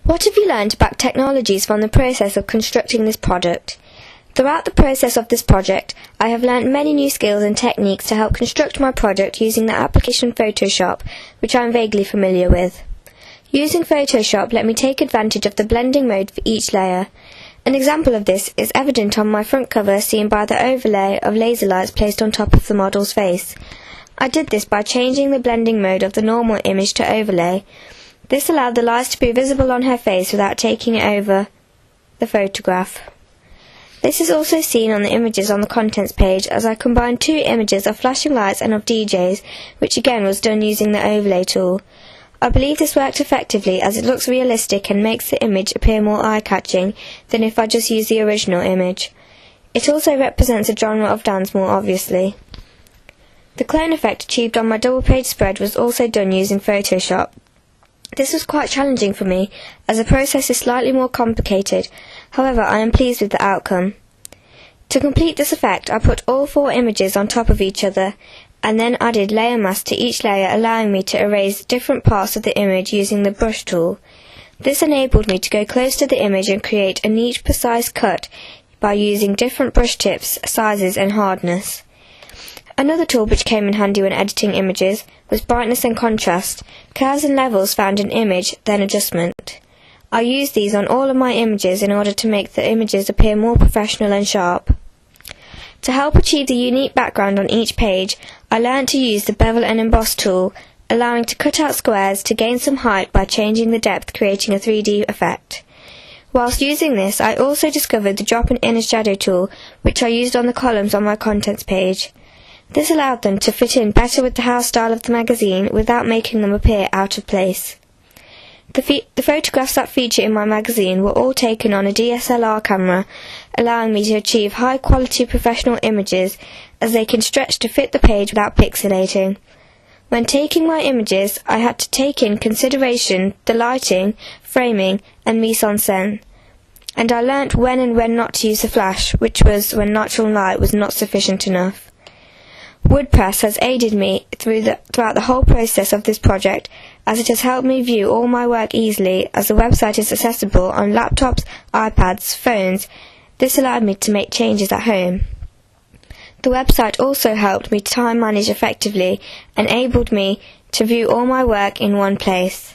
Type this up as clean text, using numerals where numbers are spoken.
What have you learned about technologies from the process of constructing this product? Throughout the process of this project, I have learnt many new skills and techniques to help construct my product using the application Photoshop, which I am vaguely familiar with. Using Photoshop let me take advantage of the blending mode for each layer. An example of this is evident on my front cover, seen by the overlay of laser lights placed on top of the model's face. I did this by changing the blending mode of the normal image to overlay. This allowed the lights to be visible on her face without taking it over the photograph. This is also seen on the images on the contents page, as I combined two images of flashing lights and of DJs, which again was done using the overlay tool. I believe this worked effectively, as it looks realistic and makes the image appear more eye-catching than if I just used the original image. It also represents a genre of dance more obviously. The clone effect achieved on my double-page spread was also done using Photoshop. This was quite challenging for me, as the process is slightly more complicated. However, I am pleased with the outcome. To complete this effect, I put all four images on top of each other, and then added layer mask to each layer, allowing me to erase different parts of the image using the brush tool. This enabled me to go close to the image and create a neat, precise cut by using different brush tips, sizes and hardness. Another tool which came in handy when editing images was brightness and contrast, curves and levels found in image, then adjustment. I used these on all of my images in order to make the images appear more professional and sharp. To help achieve the unique background on each page, I learnt to use the bevel and emboss tool, allowing to cut out squares to gain some height by changing the depth, creating a 3D effect. Whilst using this, I also discovered the drop and inner shadow tool, which I used on the columns on my contents page. This allowed them to fit in better with the house style of the magazine without making them appear out of place. The photographs that feature in my magazine were all taken on a DSLR camera, allowing me to achieve high-quality professional images as they can stretch to fit the page without pixelating. When taking my images, I had to take in consideration the lighting, framing and mise-en-scène, and I learnt when and when not to use the flash, which was when natural light was not sufficient enough. WordPress has aided me throughout the whole process of this project, as it has helped me view all my work easily, as the website is accessible on laptops, iPads, phones. This allowed me to make changes at home. The website also helped me time manage effectively and enabled me to view all my work in one place.